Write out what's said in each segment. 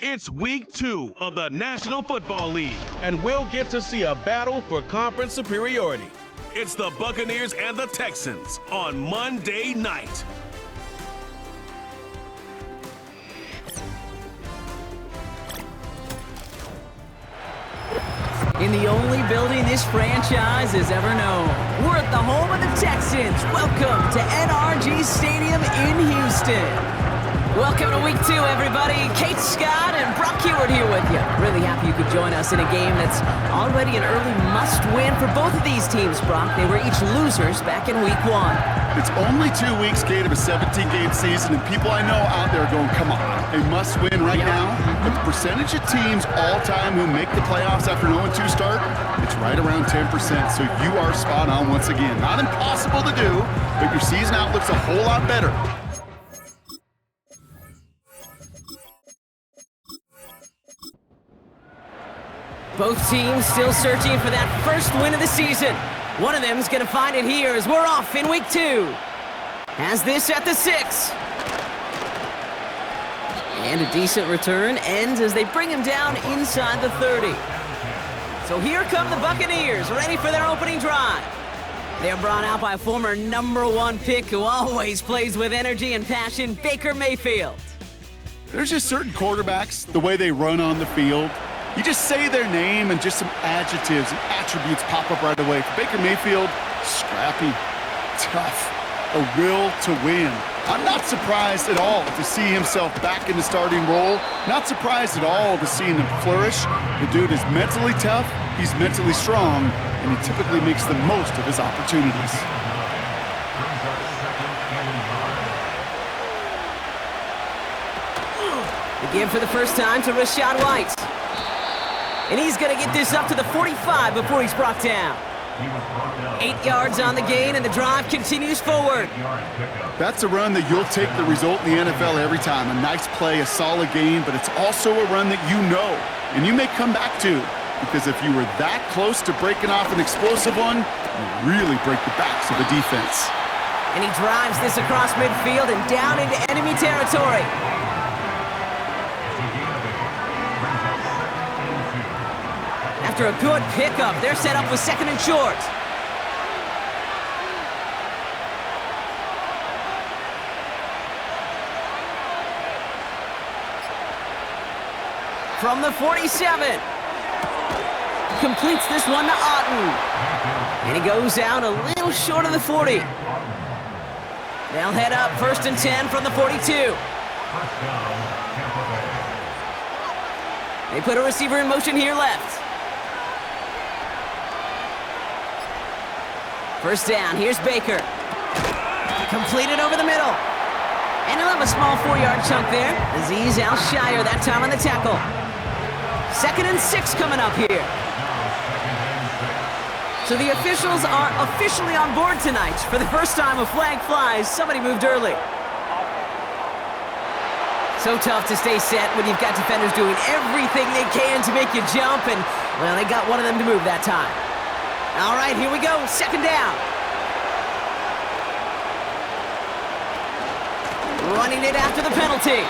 It's week 2 of the National Football League, and we'll get to see a battle for conference superiority. It's the Buccaneers and the Texans on Monday night. In the only building this franchise has ever known, we're at the home of the Texans. Welcome to NRG Stadium in Houston. Welcome to week 2, everybody. Kate Scott and Brock Hewitt here with you. Really happy you could join us in a game that's already an early must-win for both of these teams, Brock. They were each losers back in week 1. It's only 2 weeks, Kate, of a 17-game season, and people I know out there are going, come on, a must-win right now. But the percentage of teams all-time who make the playoffs after an 0-2 start, it's right around 10%, so you are spot on once again. Not impossible to do, but your season outlook's a whole lot better. Both teams still searching for that first win of the season. One of them is going to find it here as we're off in week 2. Has this at the 6. And a decent return ends as they bring him down inside the 30. So here come the Buccaneers, ready for their opening drive. They're brought out by former #1 pick who always plays with energy and passion, Baker Mayfield. There's just certain quarterbacks, the way they run on the field. You just say their name and just some adjectives and attributes pop up right away. For Baker Mayfield, scrappy, tough, a will to win. I'm not surprised at all to see himself back in the starting role. Not surprised at all to see him flourish. The dude is mentally tough, he's mentally strong, and he typically makes the most of his opportunities. The give for the first time to Rachaad White. And he's going to get this up to the 45 before he's brought down. 8 yards on the gain, and the drive continues forward. That's a run that you'll take the result in the NFL every time. A nice play, a solid gain, but it's also a run that you know, and you may come back to, because if you were that close to breaking off an explosive one, you really break the backs of the defense. And he drives this across midfield and down into enemy territory. After a good pickup, they're set up with 2nd and short. From the 47. Completes this one to Otten. And he goes out a little short of the 40. They'll head up 1st and 10 from the 42. They put a receiver in motion here left. First down, here's Baker. Completed over the middle. And he'll have a small 4-yard chunk there. Azeez Al-Shire that time on the tackle. 2nd and 6 coming up here. So the officials are officially on board tonight. For the first time a flag flies, somebody moved early. So tough to stay set when you've got defenders doing everything they can to make you jump, and, well, they got one of them to move that time. All right, here we go, 2nd down. Running it after the penalty.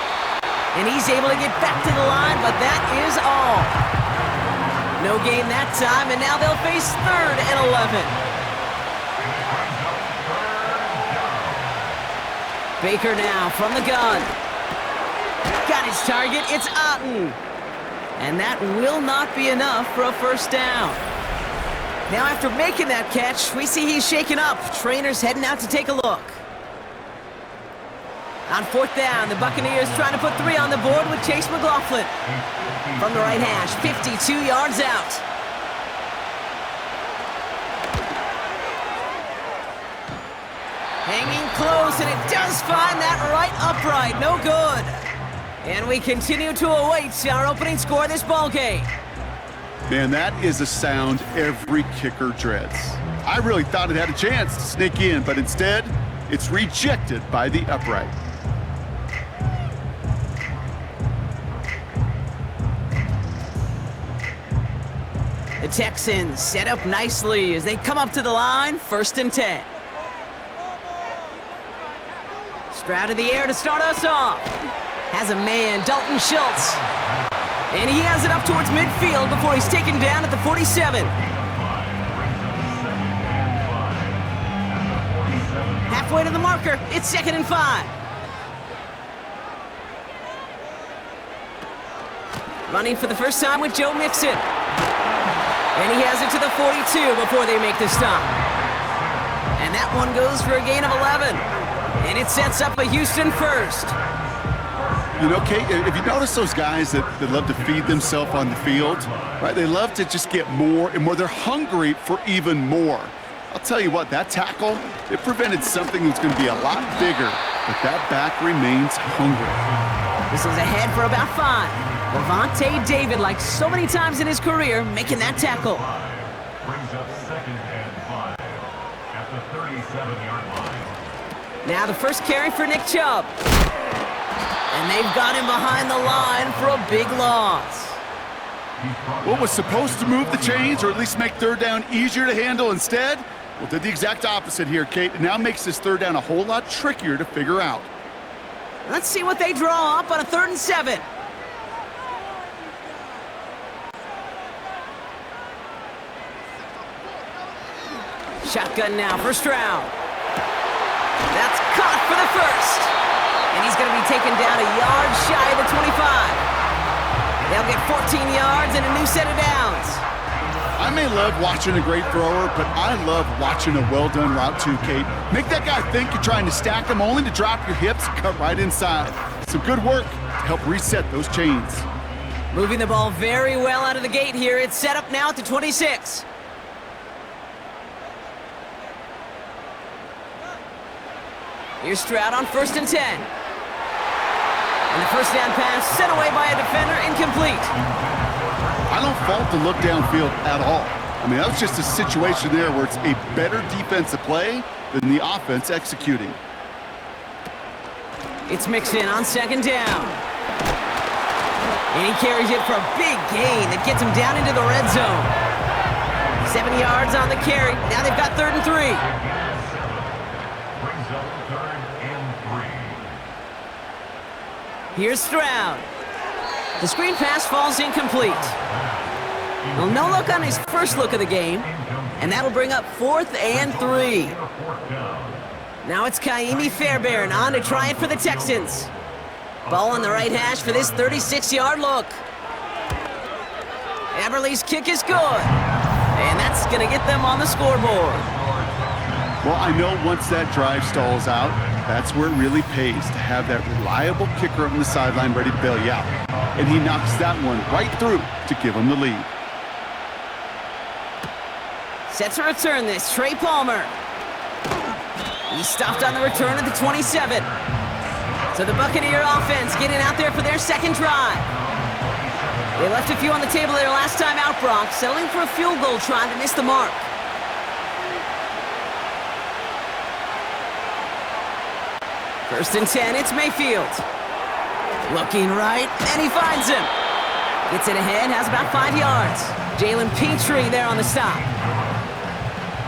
And he's able to get back to the line, but that is all. No gain that time, and now they'll face 3rd and 11. Baker now from the gun. Got his target, it's Otten. And that will not be enough for a first down. Now after making that catch, we see he's shaken up. Trainer's heading out to take a look. On 4th down, the Buccaneers trying to put 3 on the board with Chase McLaughlin. From the right hash, 52 yards out. Hanging close, and it does find that right upright. No good. And we continue to await our opening score of this ballgame. Man, that is a sound every kicker dreads. I really thought it had a chance to sneak in, but instead, it's rejected by the upright. The Texans set up nicely as they come up to the line, 1st and 10. Stroud in the air to start us off. Has a man, Dalton Schultz. And he has it up towards midfield before he's taken down at the 47. Halfway to the marker, it's 2nd and 5. Running for the first time with Joe Mixon. And he has it to the 42 before they make the stop. And that one goes for a gain of 11. And it sets up a Houston first. You know, Kate, if you notice those guys that love to feed themselves on the field, right? They love to just get more and more. They're hungry for even more. I'll tell you what, that tackle, it prevented something that's going to be a lot bigger, but that back remains hungry. This is ahead for about 5. Levante David, like so many times in his career, making that tackle. Brings up 2nd and 5 at the 37-yard line. Now the first carry for Nick Chubb. And they've got him behind the line for a big loss. What was supposed to move the chains or at least make 3rd down easier to handle instead? Well, did the exact opposite here, Kate. It now makes this 3rd down a whole lot trickier to figure out. Let's see what they draw up on a 3rd and 7. Shotgun now, first round. That's caught for the first. And he's going to be taken down a yard shy of the 25. They'll get 14 yards and a new set of downs. I may love watching a great thrower, but I love watching a well-done route too, Kate. Make that guy think you're trying to stack him only to drop your hips and cut right inside. Some good work to help reset those chains. Moving the ball very well out of the gate here. It's set up now at the 26. Here's Stroud on 1st and 10. And the first down pass sent away by a defender, incomplete. I don't fault the look downfield at all. I mean, that was just a situation there where it's a better defensive play than the offense executing. It's Mixon on 2nd down. And he carries it for a big gain that gets him down into the red zone. 7 yards on the carry. Now they've got 3rd and 3. Brings up 3rd and 3. Here's Stroud. The screen pass falls incomplete. Well, no look on his first look of the game, and that'll bring up 4th and 3. Now it's Kaimi Fairbairn on to try it for the Texans. Ball on the right hash for this 36-yard look. Everly's kick is good, and that's going to get them on the scoreboard. Well, I know once that drive stalls out, that's where it really pays to have that reliable kicker on the sideline ready to bail you out. And he knocks that one right through to give him the lead. Set to return this, Trey Palmer. He stopped on the return at the 27. So the Buccaneer offense getting out there for their second drive. They left a few on the table their last time out, Brock, settling for a field goal trying to miss the mark. First and 10, it's Mayfield. Looking right, and he finds him. Gets it ahead, has about 5 yards. Jalen Petrie there on the stop.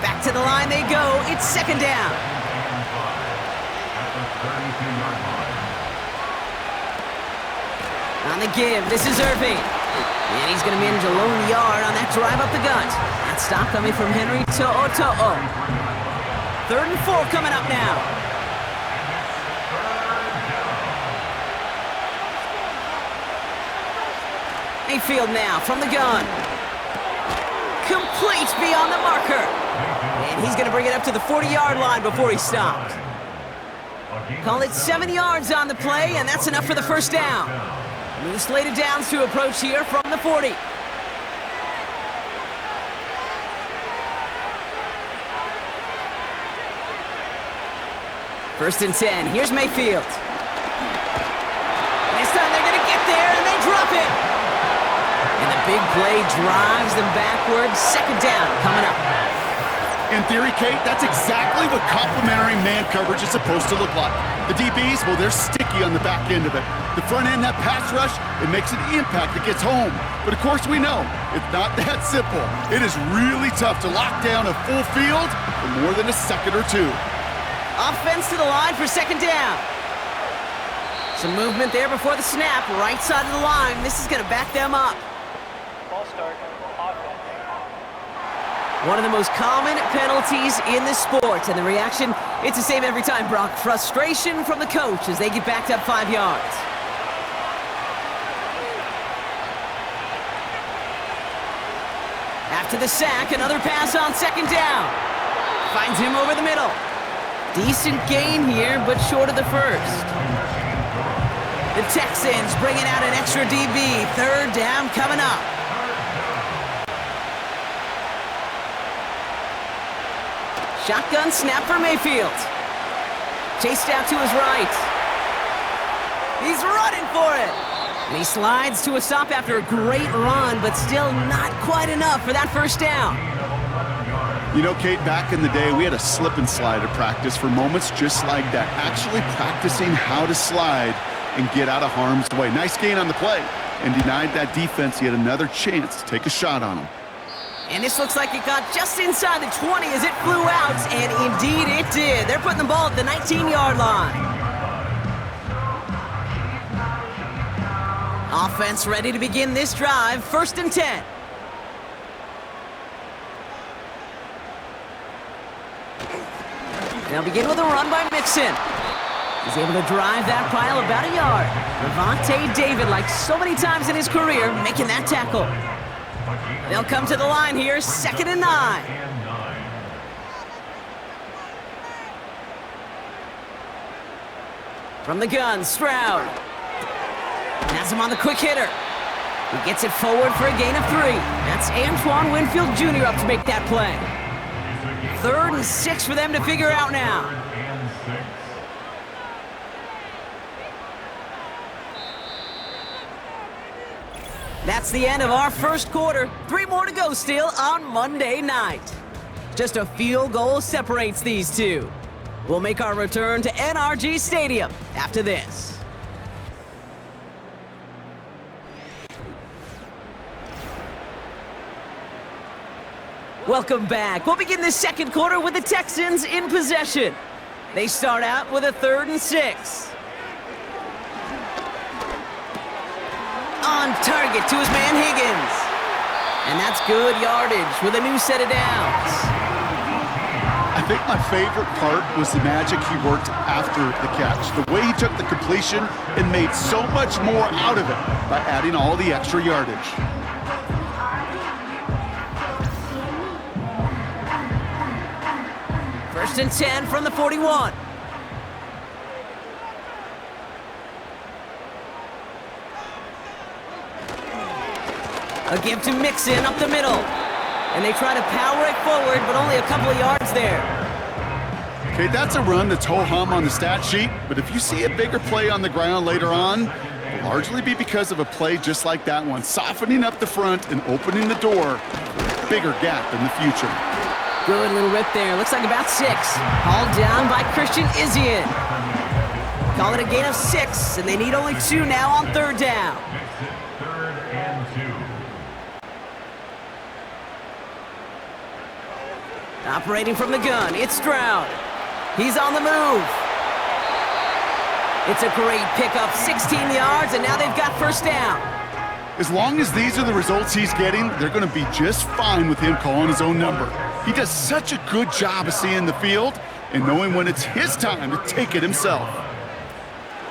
Back to the line they go. It's 2nd down. On the give, this is Irving. And he's going to manage a lone yard on that drive up the gut. That stop coming from Henry To'o. 3rd and 4 coming up now. Mayfield now from the gun. Complete beyond the marker. And he's going to bring it up to the 40-yard line before he stopped. Call it 7 yards on the play, and that's enough for the first down. New slate of downs to approach here from the 40. First and 10. Here's Mayfield. This time they're going to get there, and they drop it. And the big play drives them backwards. 2nd down coming up. In theory, Kate, that's exactly what complementary man coverage is supposed to look like. The DBs, well, they're sticky on the back end of it. The front end, that pass rush, it makes an impact that gets home. But of course we know, it's not that simple. It is really tough to lock down a full field for more than a second or two. Offense to the line for 2nd down. Some movement there before the snap, right side of the line. This is going to back them up. Ball start. Offense. One of the most common penalties in the sport, and the reaction, it's the same every time, Brock. Frustration from the coach as they get backed up 5 yards. After the sack, another pass on second down. Finds him over the middle. Decent gain here, but short of the first. The Texans bringing out an extra DB. Third down coming up. Shotgun snap for Mayfield. Chased out to his right. He's running for it. And he slides to a stop after a great run, but still not quite enough for that first down. You know, Kate, back in the day, we had a slip and slide at practice for moments just like that. Actually practicing how to slide and get out of harm's way. Nice gain on the play, and denied that defense yet another chance to take a shot on him. And this looks like it got just inside the 20 as it flew out, and indeed it did. They're putting the ball at the 19-yard line. Offense ready to begin this drive. 1st and 10. They'll begin with a run by Mixon. He's able to drive that pile about a yard. Levante David, like so many times in his career, making that tackle. They'll come to the line here, 2nd and 9. From the gun, Stroud. Has him on the quick hitter. He gets it forward for a gain of 3. That's Antoine Winfield Jr. up to make that play. 3rd and 6 for them to figure out now. That's the end of our first quarter. 3 more to go still on Monday night. Just a field goal separates these two. We'll make our return to NRG Stadium after this. Welcome back. We'll begin the second quarter with the Texans in possession. They start out with a 3rd and 6. On target to his man Higgins. And that's good yardage with a new set of downs. I think my favorite part was the magic he worked after the catch. The way he took the completion and made so much more out of it by adding all the extra yardage. First and 10 from the 41. A give to Mixon up the middle. And they try to power it forward, but only a couple of yards there. Okay, that's a run that's ho-hum on the stat sheet, but if you see a bigger play on the ground later on, it'll largely be because of a play just like that one, softening up the front and opening the door for a bigger gap in the future. Good little rip there. Looks like about 6. Hauled down by Christian Izien. Call it a gain of 6, and they need only 2 now on 3rd down. 3rd and 2. Operating from the gun, it's Stroud. He's on the move. It's a great pickup, 16 yards, and now they've got 1st down. As long as these are the results he's getting, they're going to be just fine with him calling his own number. He does such a good job of seeing the field and knowing when it's his time to take it himself.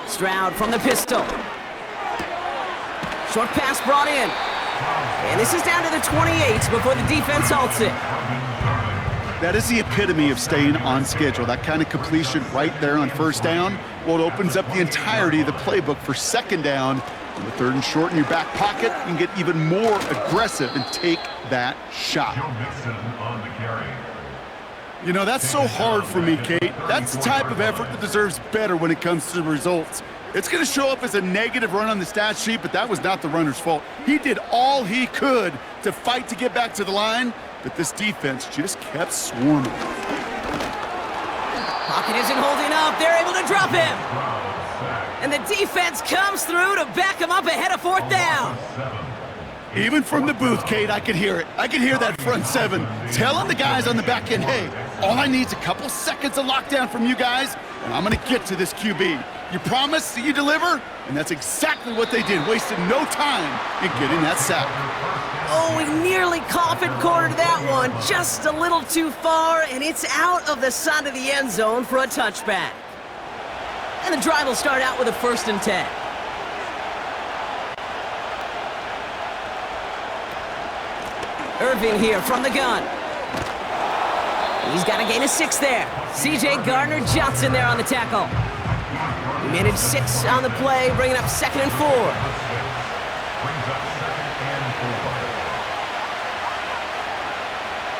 Stroud from the pistol. Short pass brought in. And this is down to the 28 before the defense halts it. That is the epitome of staying on schedule. That kind of completion right there on 1st down. Well, it opens up the entirety of the playbook for 2nd down. On the 3rd and short in your back pocket, you can get even more aggressive and take that shot. You know, that's so hard for me, Kate. That's the type of effort that deserves better when it comes to the results. It's going to show up as a negative run on the stat sheet, but that was not the runner's fault. He did all he could to fight to get back to the line, but this defense just kept swarming. Pocket isn't holding up. They're able to drop him. And the defense comes through to back him up ahead of 4th down. Even from the booth, Kate, I could hear it. I could hear that front 7 telling the guys on the back end, hey, All I need is a couple seconds of lockdown from you guys, and I'm going to get to this QB. You promise that you deliver? And that's exactly what they did, wasted no time in getting that sack. Oh, we nearly coffin cornered that one, just a little too far, and it's out of the side of the end zone for a touchback. And the drive will start out with a 1st and 10. Irving here from the gun. He's got a gain of 6 there. C.J. Gardner-Johnson there on the tackle. He managed 6 on the play, bringing up 2nd and 4.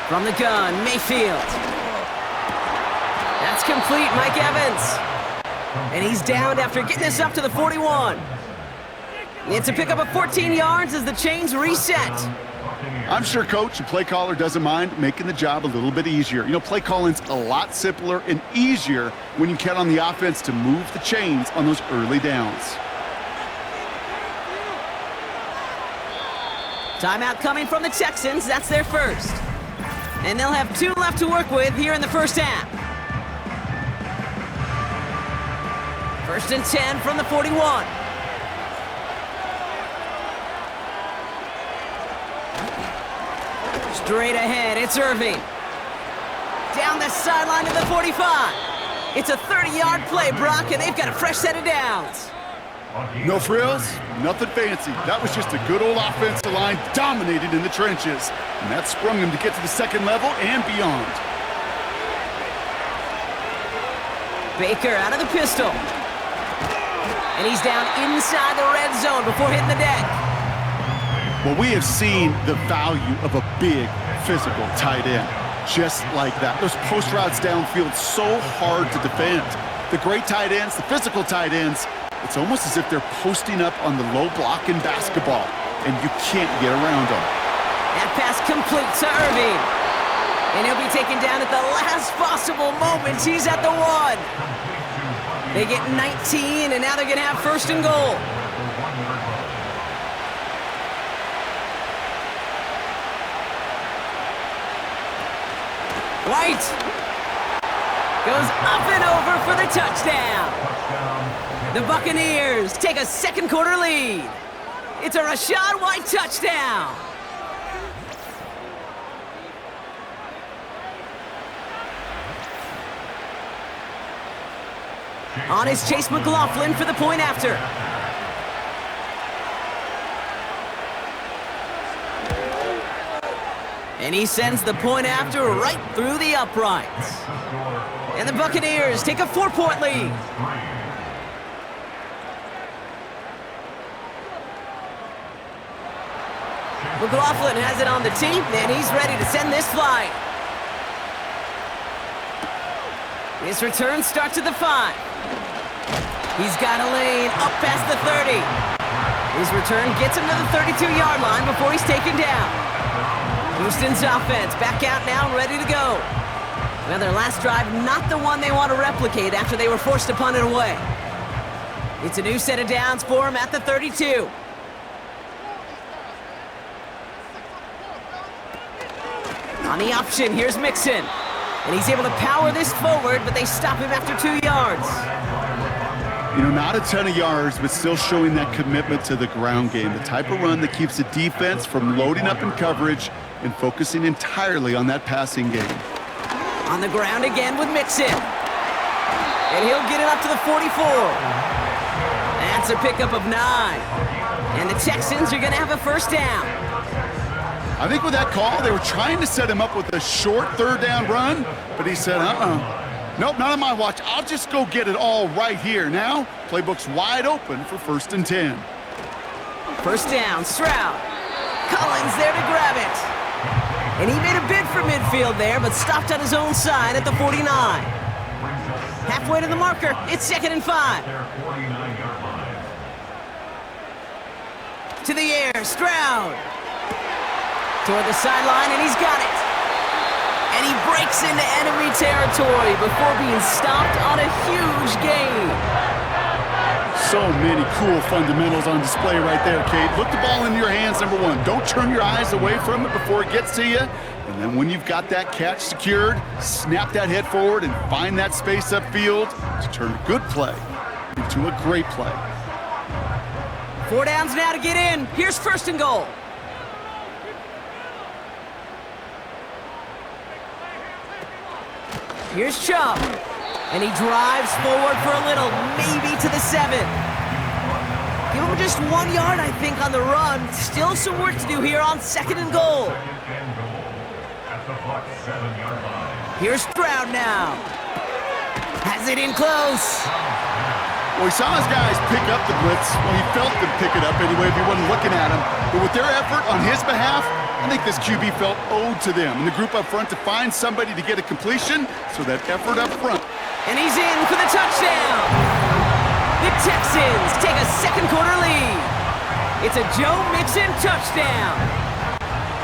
From the gun, Mayfield. That's complete, Mike Evans. And he's downed after getting this up to the 41. It's a pickup of 14 yards as the chains reset. I'm sure coach and play caller doesn't mind making the job a little bit easier. You know, play calling's a lot simpler and easier when you count on the offense to move the chains on those early downs. Timeout coming from the Texans. That's their first. And they'll have 2 left to work with here in the first half. 1st and 10 from the 41. Straight ahead, it's Irving. Down the sideline to the 45. It's a 30-yard play, Brock, and they've got a fresh set of downs. No frills, nothing fancy. That was just a good old offensive line dominated in the trenches. And that sprung him to get to the 2nd level and beyond. Baker out of the pistol. And he's down inside the red zone before hitting the deck. Well, we have seen the value of a big physical tight end. Just like that. Those post routes downfield so hard to defend. The great tight ends, the physical tight ends, it's almost as if they're posting up on the low block in basketball, and you can't get around them. That pass complete to Irving. And he'll be taken down at the last possible moment. He's at the 1. They get 19, and now they're going to have 1st and goal. White goes up and over for the touchdown. The Buccaneers take a 2nd quarter lead. It's a Rachaad White touchdown. On is Chase McLaughlin for the point after. And he sends the point after right through the uprights. And the Buccaneers take a 4-point lead. McLaughlin has it on the tee, and he's ready to send this flight. His return starts at the 5. He's got a lane up past the 30. His return gets him to the 32-yard line before he's taken down. Houston's offense back out now, ready to go. Well, their last drive, not the one they want to replicate after they were forced to punt it away. It's a new set of downs for him at the 32. On the option, here's Mixon. And he's able to power this forward, but they stop him after 2 yards. You know, not a ton of yards, but still showing that commitment to the ground game. The type of run that keeps the defense from loading up in coverage and focusing entirely on that passing game. On the ground again with Mixon. And he'll get it up to the 44. That's a pickup of 9. And the Texans are going to have a 1st down. I think with that call, they were trying to set him up with a short 3rd down run, but he said, nope, not on my watch. I'll just go get it all right here. Now, playbook's wide open for 1st and 10. 1st down, Stroud. Collins there to grab it. And he made a bid for midfield there, but stopped on his own side at the 49. Halfway to the marker, it's 2nd and 5. To the air, Stroud. Toward the sideline, and he's got it. And he breaks into enemy territory before being stopped on a huge gain. So many cool fundamentals on display right there, Kate. Look the ball in your hands, number 1. Don't turn your eyes away from it before it gets to you. And then when you've got that catch secured, snap that head forward and find that space upfield to turn a good play into a great play. 4 downs now to get in. Here's 1st and goal. Here's Chubb. And he drives forward for a little, maybe to the 7. Give him just 1 yard, I think, on the run. Still some work to do here on 2nd and goal. At the Bucs 7-yard line. Here's Stroud now. Has it in close. Well, he saw his guys pick up the blitz. Well, he felt them pick it up anyway if he wasn't looking at him. But with their effort on his behalf, I think this QB felt owed to them and the group up front to find somebody to get a completion, so that effort up front. And he's in for the touchdown. The Texans take a 2nd quarter lead. It's a Joe Mixon touchdown.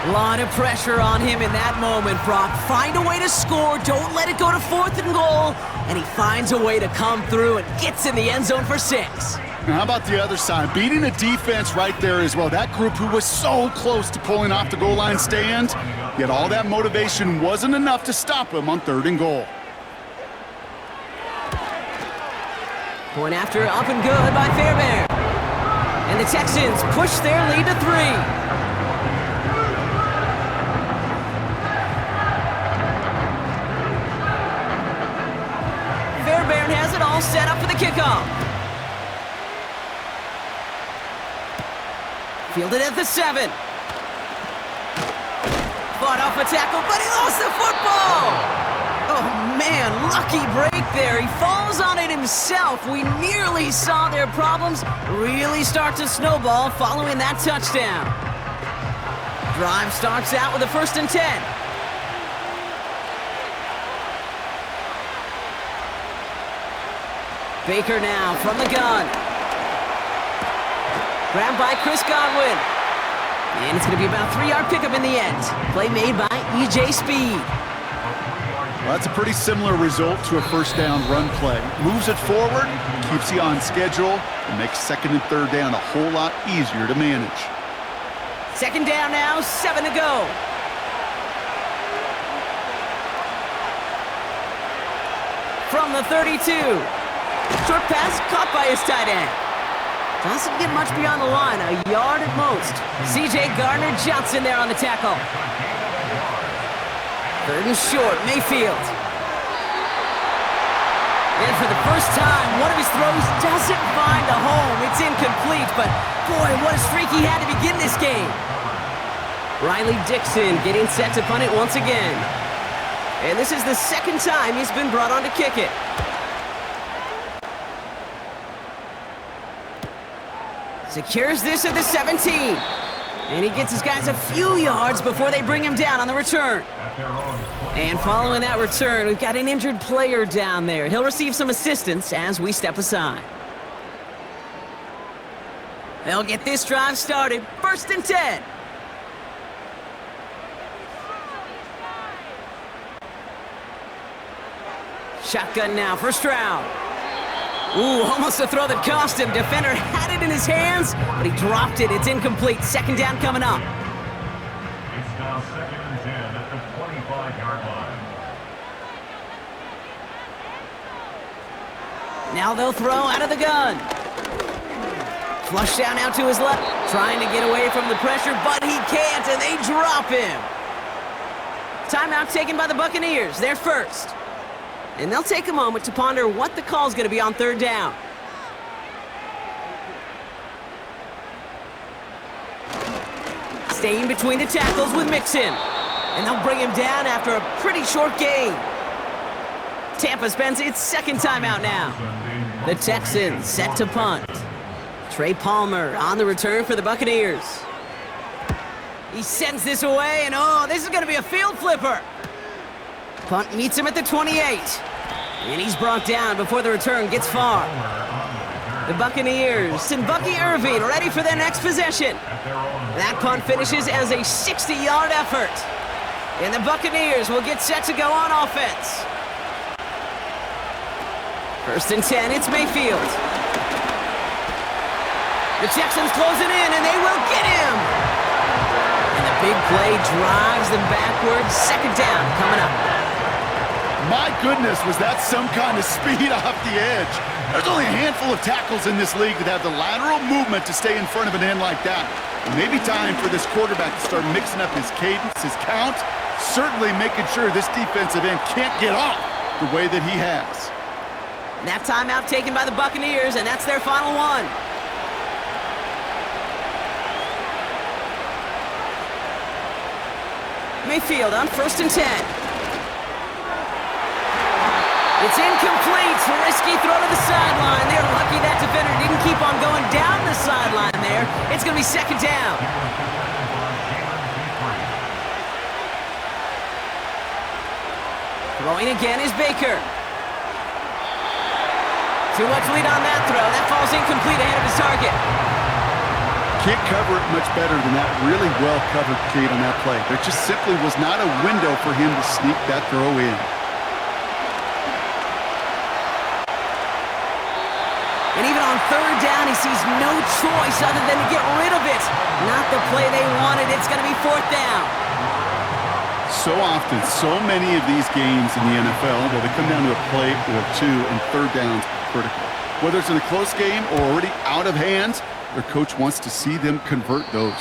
A lot of pressure on him in that moment, Brock. Find a way to score. Don't let it go to 4th and goal. And he finds a way to come through and gets in the end zone for 6. Now, how about the other side? Beating a defense right there as well. That group who was so close to pulling off the goal line stand, yet all that motivation wasn't enough to stop him on 3rd and goal. Point after up and good by Fairbairn. And the Texans push their lead to 3. Fairbairn has it all set up for the kickoff. Fielded at the 7. Fought off a tackle, but he lost the football! Oh man, lucky break there. He falls on it himself. We nearly saw their problems really start to snowball following that touchdown. Drive starts out with a 1st and 10. Baker now from the gun. Grabbed by Chris Godwin. And it's going to be about a 3-yard pickup in the end. Play made by E.J. Speed. Well, that's a pretty similar result to a 1st down run play. Moves it forward, keeps you on schedule, and makes 2nd and 3rd down a whole lot easier to manage. 2nd down now, 7 to go. From the 32. Short pass caught by his tight end. Doesn't get much beyond the line, a yard at most. C.J. Gardner-Johnson there on the tackle. 3rd and short, Mayfield. And for the first time, one of his throws doesn't find a home. It's incomplete, but boy, what a streak he had to begin this game. Riley Dixon getting set to punt it once again. And this is the 2nd time he's been brought on to kick it. Secures this at the 17. And he gets his guys a few yards before they bring him down on the return. And following that return, we've got an injured player down there. He'll receive some assistance as we step aside. They'll get this drive started. 1st and 10. Shotgun now for Stroud. Ooh, almost a throw that cost him. Defender had it in his hands, but he dropped it. It's incomplete. 2nd down coming up. It's now 2nd and 10 at the 25-yard line. Now they'll throw out of the gun. Flush down out to his left. Trying to get away from the pressure, but he can't, and they drop him. Timeout taken by the Buccaneers. They're first. And they'll take a moment to ponder what the call's going to be on 3rd down. Staying between the tackles with Mixon. And they'll bring him down after a pretty short gain. Tampa spends its 2nd timeout now. The Texans set to punt. Trey Palmer on the return for the Buccaneers. He sends this away, and oh, this is going to be a field flipper. Punt meets him at the 28. And he's brought down before the return gets far. The Buccaneers and Bucky Irving ready for their next possession. That punt finishes as a 60-yard effort. And the Buccaneers will get set to go on offense. 1st and 10, it's Mayfield. The Texans closing in, and they will get him. And the Big play drives them backwards. Second down coming up. My goodness, was that some kind of speed off the edge? There's only a handful of tackles in this league that have the lateral movement to stay in front of an end like that. Maybe time for this quarterback to start mixing up his cadence, his count, certainly making sure this defensive end can't get off the way that he has. That timeout taken by the Buccaneers, and that's their final one. Mayfield on 1st and 10. It's incomplete. Risky throw to the sideline. They're lucky that defender didn't keep on going down the sideline there. It's going to be second down. Throwing again is Baker. Too much lead on that throw. That falls incomplete ahead of his target. Can't cover it much better than that. Really well covered, Kate, on that play. There just simply was not a window for him to sneak that throw in. And even on third down, he sees no choice other than to get rid of it. Not the play they wanted. It's going to be fourth down. So often, so many of these games in the NFL, well, they come down to a play or two, and third downs are critical. Whether it's in a close game or already out of hand, their coach wants to see them convert those.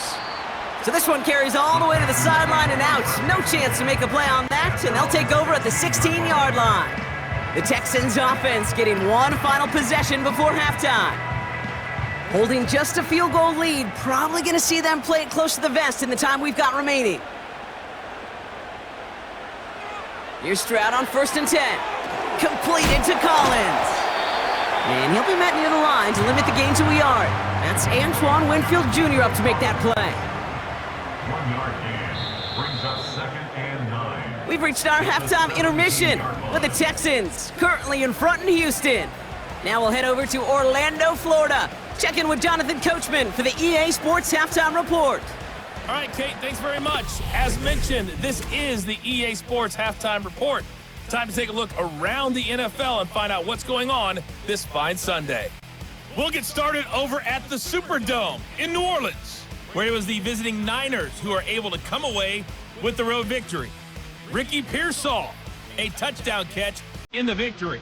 So this one carries all the way to the sideline and out. No chance to make a play on that, and they'll take over at the 16-yard line. The Texans offense getting one final possession before halftime. Holding just a field goal lead, probably going to see them play it close to the vest in the time we've got remaining. Here's Stroud on 1st and 10. Completed to Collins. And he'll be met near the line to limit the gain to a yard. That's Antoine Winfield Jr. up to make that play. 1 yard gain brings up 2nd and 9. We've reached our halftime intermission with the Texans currently in front in Houston. Now we'll head over to Orlando, Florida. Check in with Jonathan Coachman for the EA Sports Halftime Report. All right, Kate, thanks very much. As mentioned, this is the EA Sports Halftime Report. Time to take a look around the NFL and find out what's going on this fine Sunday. We'll get started over at the Superdome in New Orleans, where it was the visiting Niners who are able to come away with the road victory. Ricky Pearsall, a touchdown catch in the victory.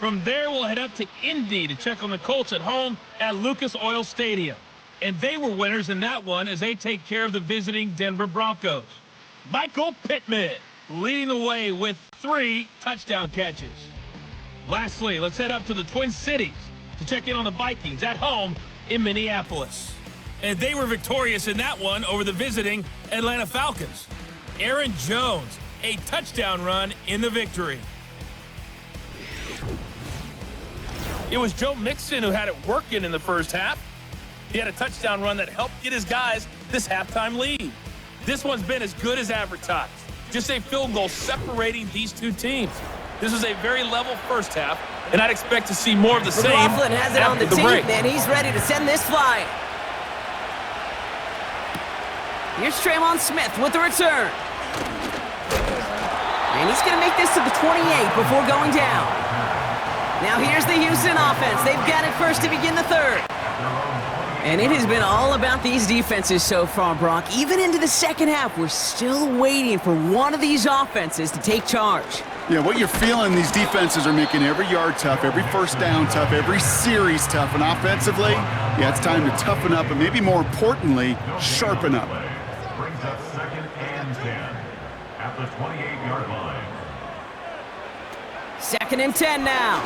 From there, we'll head up to Indy to check on the Colts at home at Lucas Oil Stadium. And they were winners in that one as they take care of the visiting Denver Broncos. Michael Pittman leading the way with 3 touchdown catches. Lastly, let's head up to the Twin Cities to check in on the Vikings at home in Minneapolis. And they were victorious in that one over the visiting Atlanta Falcons. Aaron Jones, a touchdown run in the victory. It was Joe Mixon who had it working in the first half. He had a touchdown run that helped get his guys this halftime lead. This one's been as good as advertised. Just a field goal separating these two teams. This was a very level first half, and I'd expect to see more of the same McLaughlin has it on the after the team, break. and he's ready to send this flying. Here's Traymon Smith with the return. And he's going to make this to the 28 before going down. Now here's the Houston offense. They've got it first to begin the third. And it has been all about these defenses so far, Brock. Even into the second half, we're still waiting for one of these offenses to take charge. Yeah, what you're feeling, these defenses are making every yard tough, every first down tough, every series tough. And offensively, yeah, it's time to toughen up and maybe more importantly, sharpen up. Brings up 2nd and 10 at the 28-yard line. 2nd and 10 now.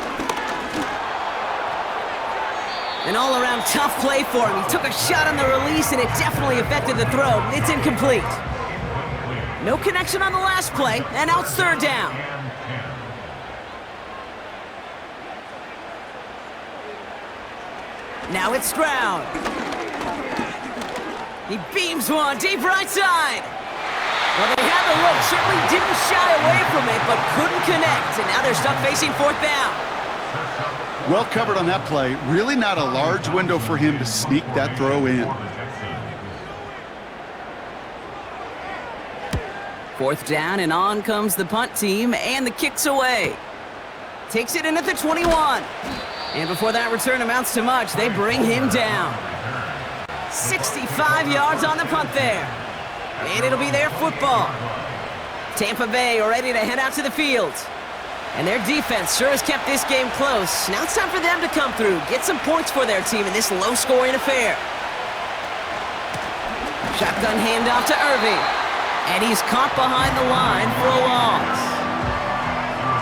An all-around tough play for him. He took a shot on the release, and it definitely affected the throw. It's incomplete. No connection on the last play, and now it's third down. Now it's Stroud. He beams one deep right side. Well, they had the look, certainly didn't shy away from it, but couldn't connect, and now they're stuck facing fourth down. Well covered on that play. Really not a large window for him to sneak that throw in. Fourth down, and on comes the punt team, and the kick's away. Takes it in at the 21. And before that return amounts to much, they bring him down. 65 yards on the punt there. And it'll be their football. Tampa Bay are ready to head out to the field. And their defense sure has kept this game close. Now it's time for them to come through, get some points for their team in this low-scoring affair. Shotgun handoff to Irving. And he's caught behind the line for a loss.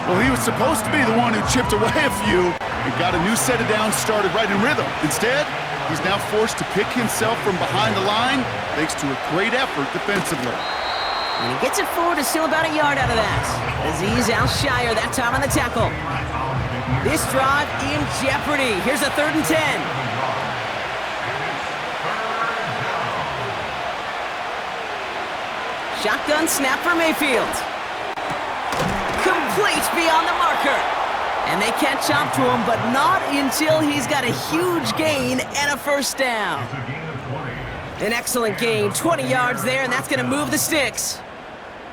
Well, he was supposed to be the one who chipped away a few and got a new set of downs started right in rhythm. Instead, he's now forced to pick himself from behind the line thanks to a great effort defensively. And he gets it forward to still about a yard out of that. Aziz Al-Shire that time on the tackle. This drive in jeopardy. Here's a 3rd and 10. Shotgun snap for Mayfield. Complete beyond the marker. And they catch up to him, but not until he's got a huge gain and a first down. An excellent gain, 20 yards there, and that's going to move the sticks.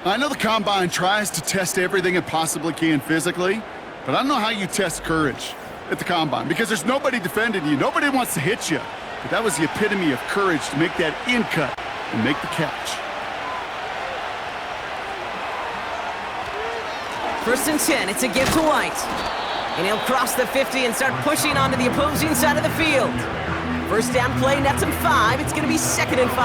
I know the Combine tries to test everything it possibly can physically, but I don't know how you test courage at the Combine because there's nobody defending you. Nobody wants to hit you. But that was the epitome of courage to make that in cut and make the catch. 1st and 10, it's a give to White. And he'll cross the 50 and start pushing onto the opposing side of the field. First down play, nets him 5. It's going to be 2nd and 5.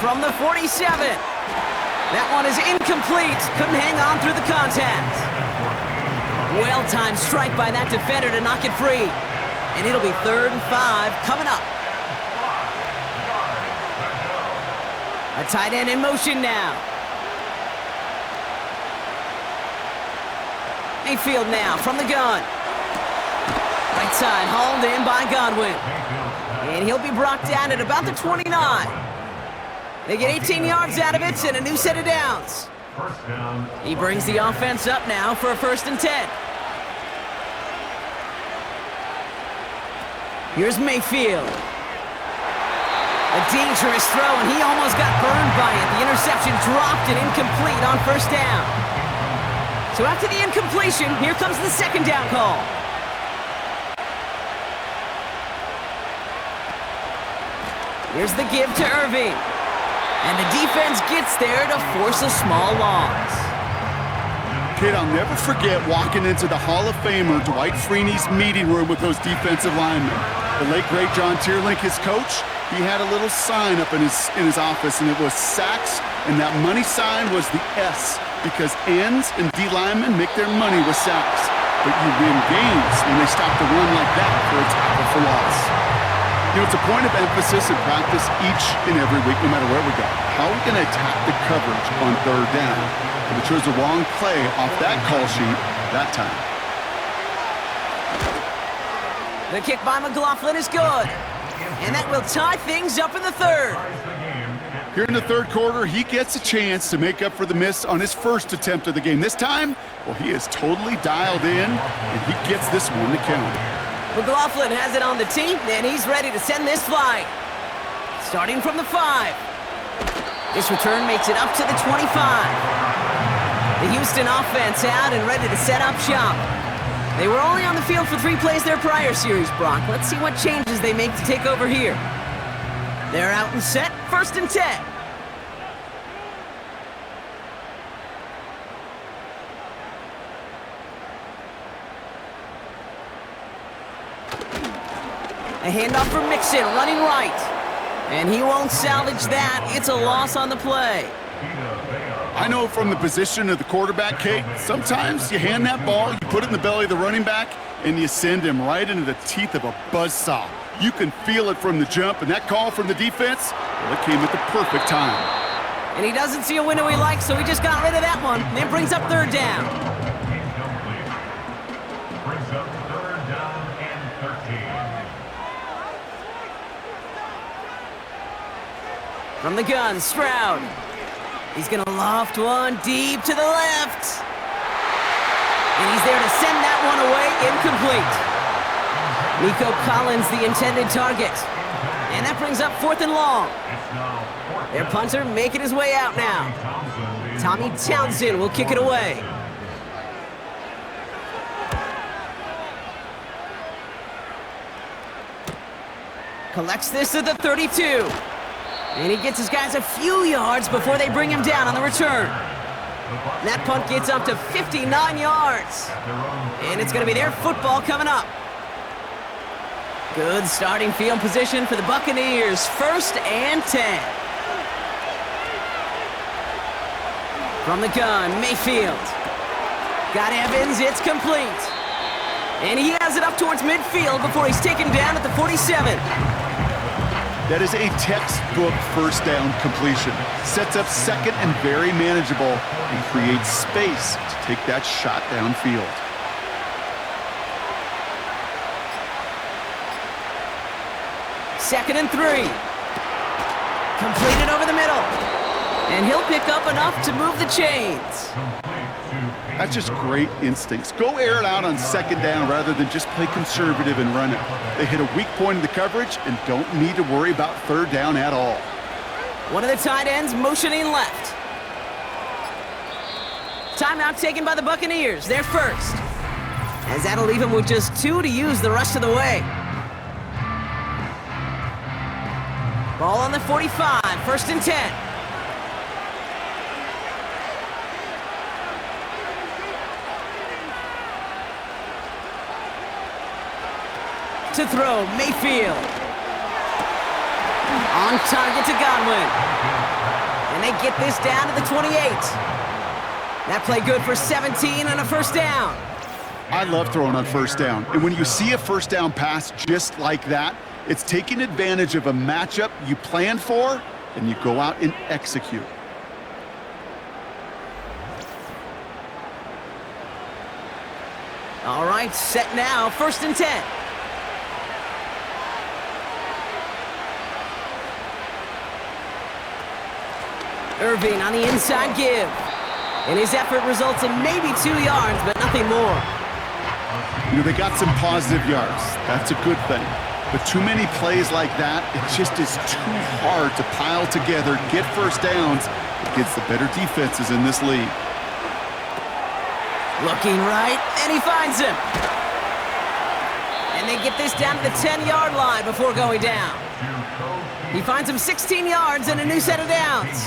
From the 47. That one is incomplete. Couldn't hang on through the contact. Well-timed strike by that defender to knock it free. And it'll be 3rd and 5 coming up. A tight end in motion now. Mayfield now from the gun. Right side hauled in by Godwin. And he'll be brought down at about the 29. They get 18 yards out of it and a new set of downs. He brings the offense up now for a 1st and 10. Here's Mayfield. A dangerous throw, and he almost got burned by it. The interception dropped and incomplete on 1st down. So after the incompletion, here comes the 2nd down call. Here's the give to Irving. And the defense gets there to force a small loss. Kid, I'll never forget walking into the Hall of Famer Dwight Freeney's meeting room with those defensive linemen. The late, great John Tierlink, his coach, he had a little sign up in his office, and it was sacks, and that money sign was the S, because ends and D linemen make their money with sacks. But you win games when they stop the run like that for a tackle for loss. You know, it's a point of emphasis in practice each and every week, no matter where we go. How are we going to attack the coverage on 3rd down? But it chose the wrong play off that call sheet that time. The kick by McLaughlin is good. And that will tie things up in the 3rd. Here in the 3rd quarter, he gets a chance to make up for the miss on his first attempt of the game. This time, well, he is totally dialed in, and he gets this one to count. McLaughlin has it on the tee, and he's ready to send this flying. Starting from the 5. This return makes it up to the 25. The Houston offense out and ready to set up shop. They were only on the field for 3 plays their prior series, Brock. Let's see what changes they make to take over here. They're out and set, 1st and 10. A handoff for Mixon, running right. And he won't salvage that. It's a loss on the play. I know from the position of the quarterback, Kate, sometimes you hand that ball, you put it in the belly of the running back, and you send him right into the teeth of a buzzsaw. You can feel it from the jump, and that call from the defense, well, it came at the perfect time. And he doesn't see a window he likes, so he just got rid of that one. And it brings up 3rd down. Brings up 3rd down and 13. From the gun, Stroud. He's going to loft one deep to the left. And he's there to send that one away, incomplete. Nico Collins, the intended target. And that brings up 4th and long. Their punter making his way out now. Tommy Townsend will kick it away. Collects this at the 32. And he gets his guys a few yards before they bring him down on the return. And that punt gets up to 59 yards. And it's going to be their football coming up. Good starting field position for the Buccaneers. 1st and 10. From the gun, Mayfield. Got Evans, it's complete. And he has it up towards midfield before he's taken down at the 47. That is a textbook first down completion. Sets up second and very manageable and creates space to take that shot downfield. Second and 3. Completed over the middle. And he'll pick up enough to move the chains. That's just great instincts. Go air it out on second down rather than just play conservative and run it. They hit a weak point in the coverage and don't need to worry about third down at all. One of the tight ends motioning left. Timeout taken by the Buccaneers. They're first. As that'll leave him with just 2 to use the rest of the way. Ball on the 45. 1st and 10. To throw, Mayfield. On target to Godwin. And they get this down to the 28. That play good for 17 and a first down. I love throwing on first down. And when you see a first down pass just like that, it's taking advantage of a matchup you planned for, and you go out and execute. All right, set now, 1st and 10. Irving on the inside give. And his effort results in maybe 2 yards, but nothing more. You know, they got some positive yards. That's a good thing. But too many plays like that, it just is too hard to pile together, get first downs against the better defenses in this league. Looking right, and he finds him. And they get this down to the 10-yard line before going down. He finds him 16 yards and a new set of downs.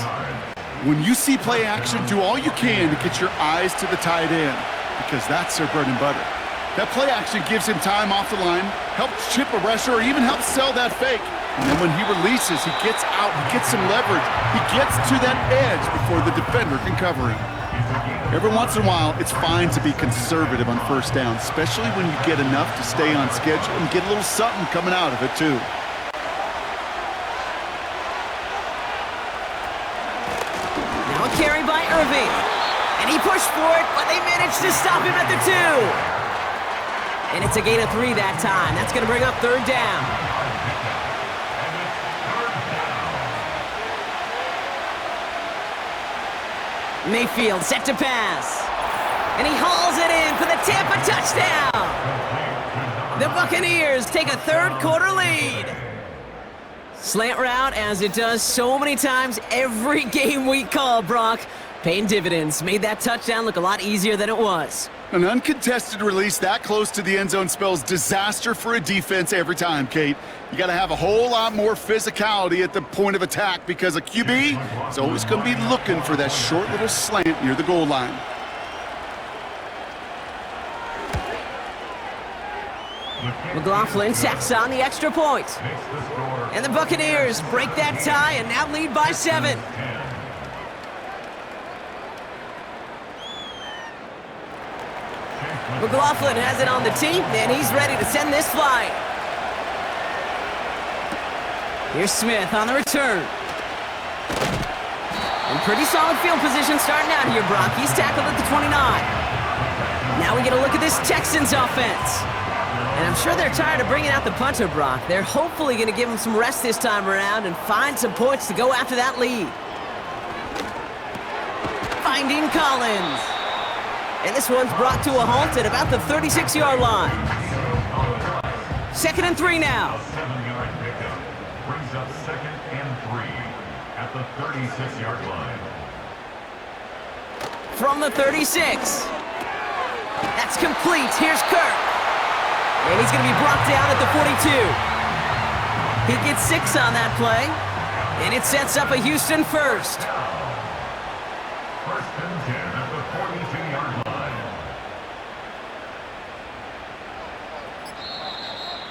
When you see play action, do all you can to get your eyes to the tight end, because that's their bread and butter. That play action gives him time off the line, helps chip a rusher, or even helps sell that fake. And then when he releases, he gets out, he gets some leverage. He gets to that edge before the defender can cover him. Every once in a while, it's fine to be conservative on first down, especially when you get enough to stay on schedule and get a little something coming out of it, too. Now a carry by Irving. And he pushed for it, but they managed to stop him at the 2. And it's a gain of 3 that time. That's going to bring up 3rd down. Mayfield set to pass. And he hauls it in for the Tampa touchdown. The Buccaneers take a 3rd quarter lead. Slant route, as it does so many times every game we call, Brock. Paying dividends. Made that touchdown look a lot easier than it was. An uncontested release that close to the end zone spells disaster for a defense every time, Kate. You got to have a whole lot more physicality at the point of attack because a QB is always going to be looking for that short little slant near the goal line. McLaughlin tacks on the extra point. And the Buccaneers break that tie and now lead by 7. McLaughlin has it on the tee, and he's ready to send this flying. Here's Smith on the return. And pretty solid field position starting out here, Brock. He's tackled at the 29. Now we get a look at this Texans offense. And I'm sure they're tired of bringing out the punter, Brock. They're hopefully going to give him some rest this time around and find some points to go after that lead. Finding Collins. And this one's brought to a halt at about the 36-yard line. 2nd and 3 now. 7-yard pickup brings up 2nd and 3 at the 36-yard line. From the 36. That's complete. Here's Kirk. And he's going to be brought down at the 42. He gets 6 on that play, and it sets up a Houston first. First and 10 at the 42-yard line.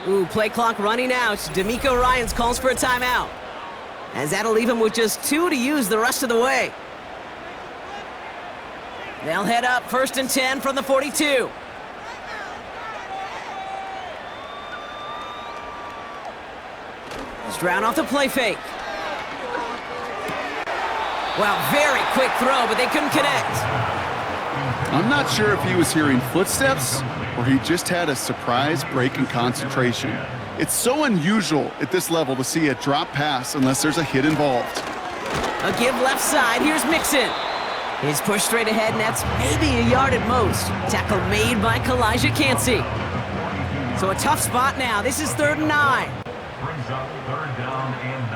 Ooh, play clock running out. D'Amico Ryans calls for a timeout, as that'll leave him with just 2 to use the rest of the way. They'll head up first and 10 from the 42. Stroud off the play fake. Wow, very quick throw, but they couldn't connect. I'm not sure if he was hearing footsteps or he just had a surprise break in concentration. It's so unusual at this level to see a drop pass unless there's a hit involved. A give left side. Here's Mixon. His push straight ahead, and that's maybe a yard at most. Tackle made by Kalijah Cansey. So a tough spot now. This is 3rd and 9. Brings up 3rd down and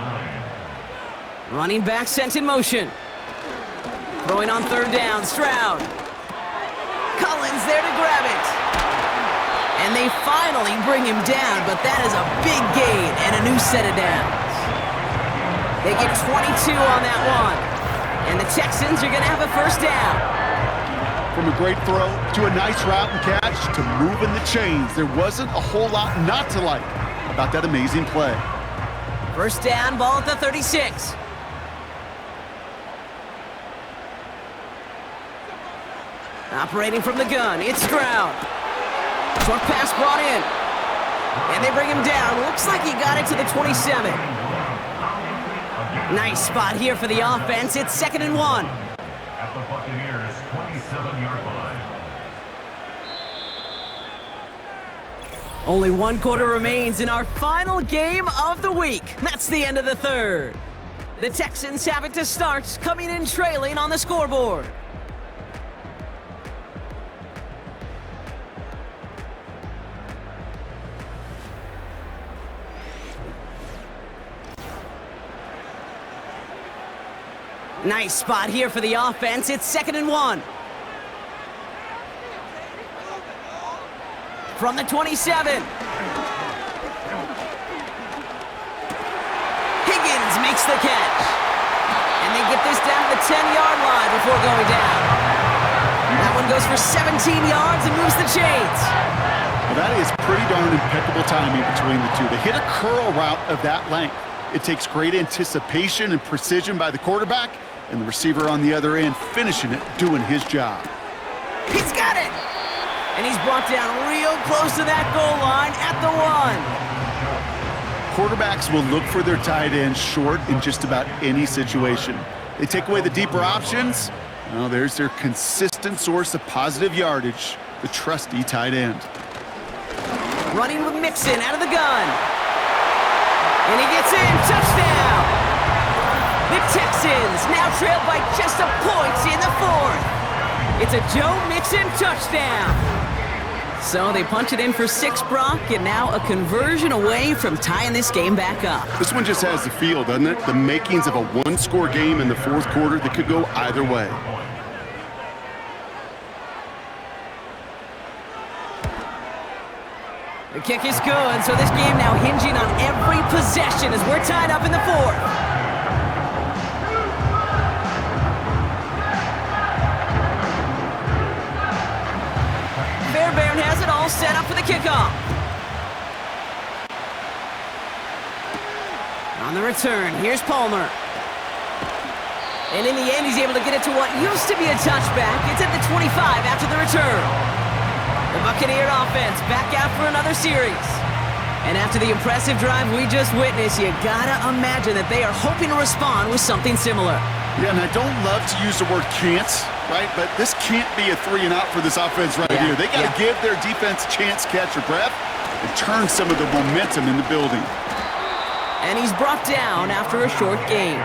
9. Running back sent in motion. Throwing on 3rd down, Stroud. Collins there to grab it. And they finally bring him down, but that is a big gain and a new set of downs. They get 22 on that one. And the Texans are going to have a first down. From a great throw to a nice route and catch to moving the chains, there wasn't a whole lot not to like about that amazing play. First down, ball at the 36. Operating from the gun, it's Stroud. Short pass brought in. And they bring him down. Looks like he got it to the 27. Nice spot here for the offense. It's 2nd and 1. At the Buccaneers' 27-yard line. Only 1 quarter remains in our final game of the week. That's the end of the 3rd. The Texans have it to start, coming in trailing on the scoreboard. Nice spot here for the offense. It's 2nd and 1. From the 27. Higgins makes the catch. And they get this down to the 10-yard line before going down. That one goes for 17 yards and moves the chains. Well, that is pretty darn impeccable timing between the two. They hit a curl route of that length. It takes great anticipation and precision by the quarterback, and the receiver on the other end finishing it, doing his job. He's got it! And he's brought down real close to that goal line at the 1. Quarterbacks will look for their tight end short in just about any situation. They take away the deeper options. Well, there's their consistent source of positive yardage, the trusty tight end. Running with Mixon out of the gun. And he gets in, touchdown! The Texans now trail by just a point in the 4th. It's a Joe Mixon touchdown. So they punch it in for 6, Brock, and now a conversion away from tying this game back up. This one just has the feel, doesn't it? The makings of a one-score game in the 4th quarter that could go either way. The kick is good, so this game now hinging on every possession as we're tied up in the 4th. Fairbairn has it all set up for the kickoff. On the return, here's Palmer. And in the end, he's able to get it to what used to be a touchback. It's at the 25 after the return. The Buccaneer offense back out for another series. And after the impressive drive we just witnessed, you gotta imagine that they are hoping to respond with something similar. Yeah, and I don't love to use the word can't, right? But this can't be a 3-and-out for this offense right here. They got to give their defense a chance to catch their breath and turn some of the momentum in the building. And he's brought down after a short gain.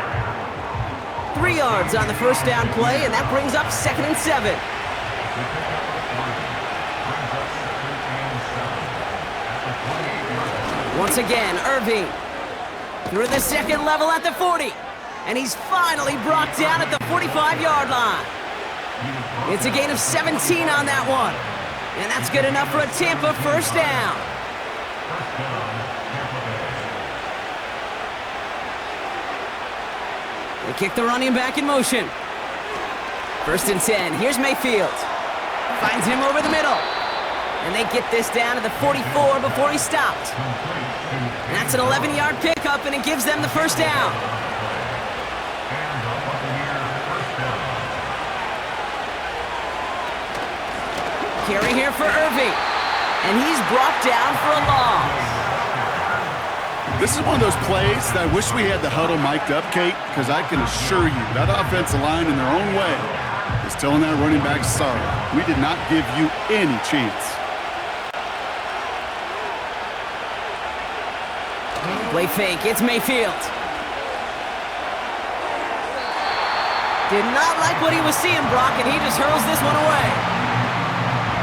3 yards on the first down play, and that brings up 2nd and 7. Once again, Irving through the 2nd level at the 40. And he's finally brought down at the 45-yard line. It's a gain of 17 on that one. And that's good enough for a Tampa first down. They kick the running back in motion. 1st and 10. Here's Mayfield. Finds him over the middle. And they get this down to the 44 before he stopped. And that's an 11-yard pickup, and it gives them the first down. Carry here for Irving. And he's brought down for a loss. This is one of those plays that I wish we had the huddle mic'd up, Kate, because I can assure you that offensive line in their own way is telling that running back, sorry, we did not give you any chance. Play fake, it's Mayfield. Did not like what he was seeing, Brock, and he just hurls this one away.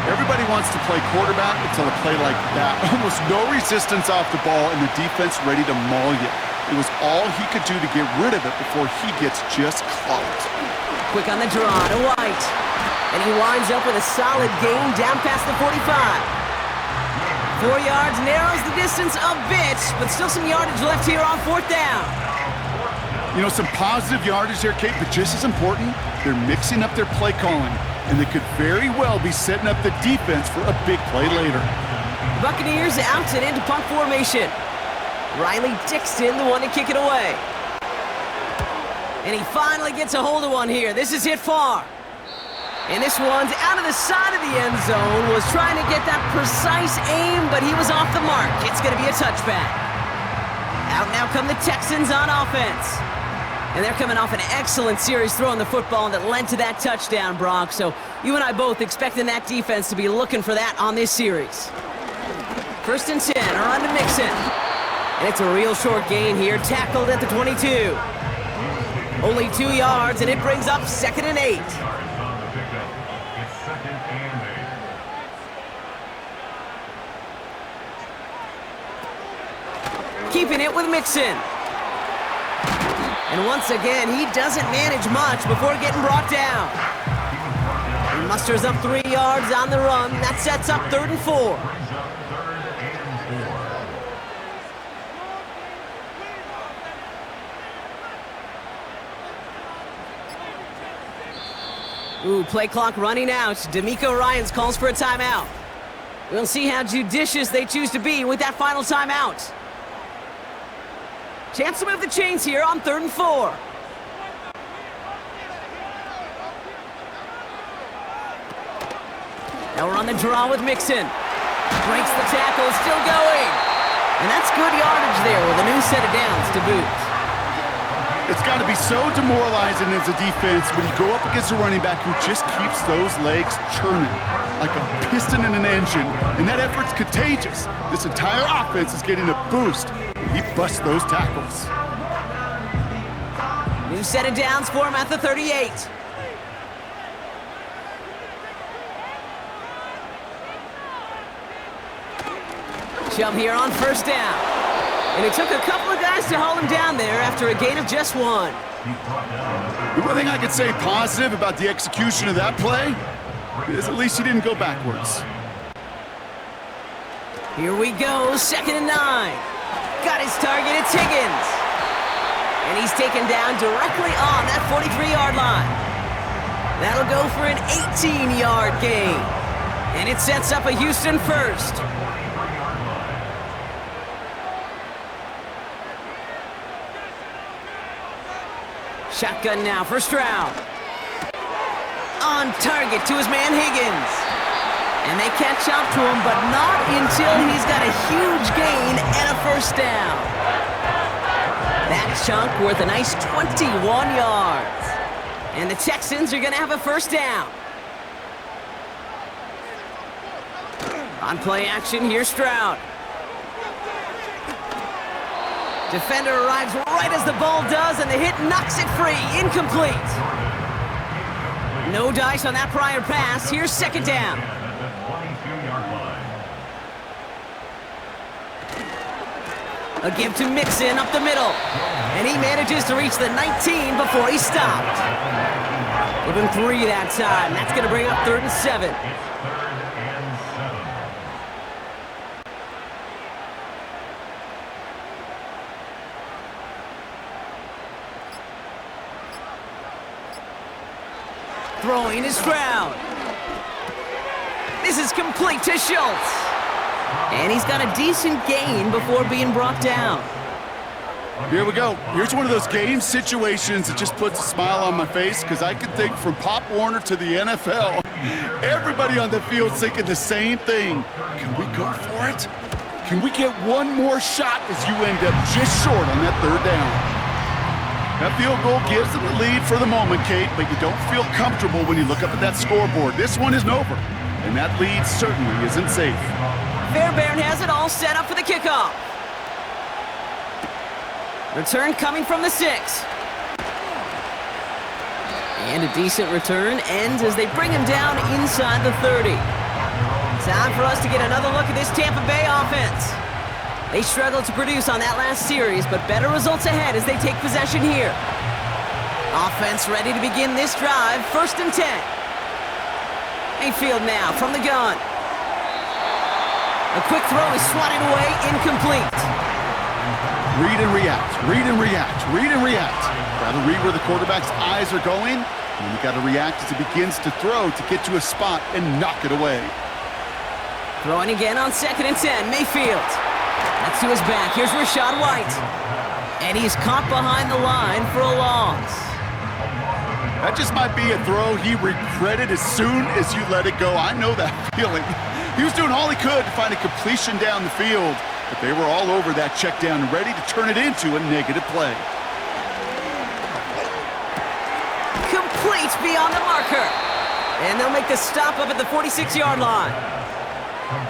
Everybody wants to play quarterback until a play like that. Almost no resistance off the ball and the defense ready to maul you. It was all he could do to get rid of it before he gets just clocked. Quick on the draw to White. And he winds up with a solid gain down past the 45. 4 yards, narrows the distance a bit, but still some yardage left here on 4th down. You know, some positive yardage there, Kate, but just as important, they're mixing up their play calling, and they could very well be setting up the defense for a big play later. Buccaneers out and into punt formation. Riley Dixon, the one to kick it away. And he finally gets a hold of one here. This is hit far. And this one's out of the side of the end zone. Was trying to get that precise aim, but he was off the mark. It's going to be a touchback. Out now come the Texans on offense. And they're coming off an excellent series throwing the football that led to that touchdown, Brock. So you and I both expecting that defense to be looking for that on this series. 1st and 10, around to Mixon. And it's a real short gain here, tackled at the 22. Only 2 yards, and it brings up 2nd and 8. Keeping it with Mixon. And once again, he doesn't manage much before getting brought down. He musters up 3 yards on the run. That sets up 3rd and 4. Ooh, play clock running out. D'Amico Ryans calls for a timeout. We'll see how judicious they choose to be with that final timeout. Chance to move the chains here on 3rd and 4. Now we're on the draw with Mixon. Breaks the tackle, still going. And that's good yardage there with a new set of downs to boot. It's got to be so demoralizing as a defense when you go up against a running back who just keeps those legs churning like a piston in an engine, and that effort's contagious. This entire offense is getting a boost when he busts those tackles. New set of downs for him at the 38. Shove here on 1st down. And it took a couple of guys to haul him down there after a gain of just 1. The one thing I could say positive about the execution of that play is at least he didn't go backwards. Here we go, 2nd and 9. Got his target, it's Higgins. And he's taken down directly on that 43-yard line. That'll go for an 18-yard gain. And it sets up a Houston first. Shotgun now for Stroud. On target to his man Higgins. And they catch up to him, but not until he's got a huge gain and a 1st down. That chunk worth a nice 21 yards. And the Texans are going to have a 1st down. On play action, here's Stroud. Defender arrives right as the ball does, and the hit knocks it free. Incomplete. No dice on that prior pass. Here's 2nd down. A give to Mixon up the middle. And he manages to reach the 19 before he stopped. Give him 3 that time. That's going to bring up 3rd and 7. Throwing is Stroud. This is complete to Schultz. And he's got a decent gain before being brought down. Here we go. Here's one of those game situations that just puts a smile on my face because I can think from Pop Warner to the NFL, everybody on the field's thinking the same thing. Can we go for it? Can we get one more shot as you end up just short on that third down? That field goal gives them the lead for the moment, Kate, but you don't feel comfortable when you look up at that scoreboard. This one isn't over, and that lead certainly isn't safe. Fairbairn has it all set up for the kickoff. Return coming from the 6. And a decent return ends as they bring him down inside the 30. Time for us to get another look at this Tampa Bay offense. They struggled to produce on that last series, but better results ahead as they take possession here. Offense ready to begin this drive, 1st and 10. Mayfield now from the gun. A quick throw is swatted away, incomplete. Read and react, read and react, read and react. Got to read where the quarterback's eyes are going, and you got to react as he begins to throw to get to a spot and knock it away. Throwing again on 2nd and 10, Mayfield. That's to his back, here's Rachaad White. And he's caught behind the line for a loss. That just might be a throw he regretted as soon as you let it go. I know that feeling. He was doing all he could to find a completion down the field, but they were all over that check down, ready to turn it into a negative play. Complete beyond the marker. And they'll make the stop up at the 46-yard line.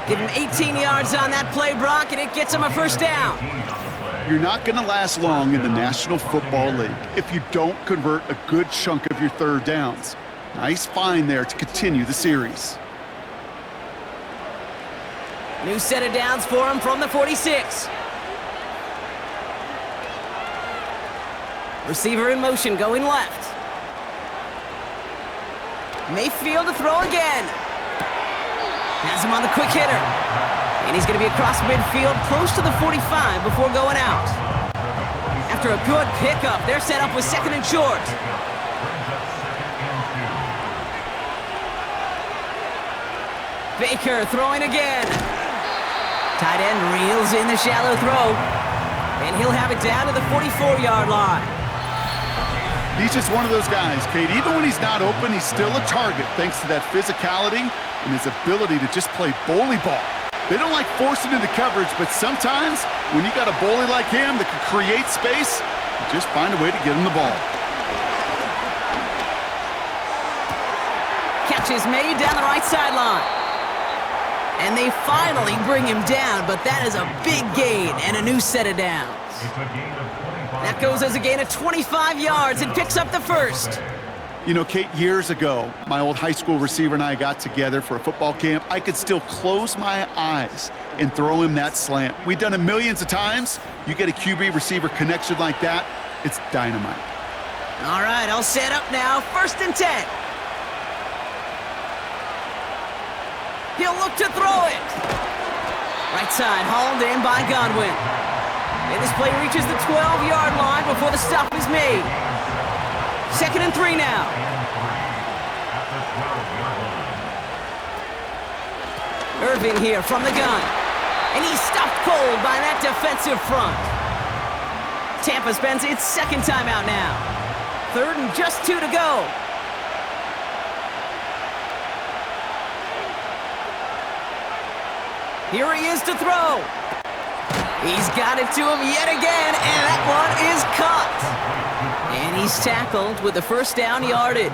Give him 18 yards on that play, Brock, and it gets him a 1st down. You're not going to last long in the National Football League if you don't convert a good chunk of your 3rd downs. Nice find there to continue the series. New set of downs for him from the 46. Receiver in motion, going left. Mayfield to throw again. Has him on the quick hitter. And he's going to be across midfield, close to the 45 before going out. After a good pickup, they're set up with 2nd and short. Baker throwing again. Tight end reels in the shallow throw. And he'll have it down to the 44-yard line. He's just one of those guys, Kate. Even when he's not open, he's still a target thanks to that physicality and his ability to just play bully ball. They don't like forcing into coverage, but sometimes when you got a bully like him that can create space, you just find a way to get him the ball. Catch is made down the right sideline. And they finally bring him down, but that is a big gain and a new set of downs. That goes as a gain of 25 yards and picks up the 1st. You know, Kate, years ago, my old high school receiver and I got together for a football camp. I could still close my eyes and throw him that slant. We've done it millions of times. You get a QB receiver connection like that, it's dynamite. All right, all set up now, 1st and 10. He'll look to throw it. Right side, hauled in by Godwin. And this play reaches the 12-yard line before the stop is made. 2nd and 3 now. Irving here from the gun. And he's stopped cold by that defensive front. Tampa spends its 2nd timeout now. 3rd and just 2 to go. Here he is to throw. He's got it to him yet again, and that one is caught. And he's tackled with the 1st down yardage.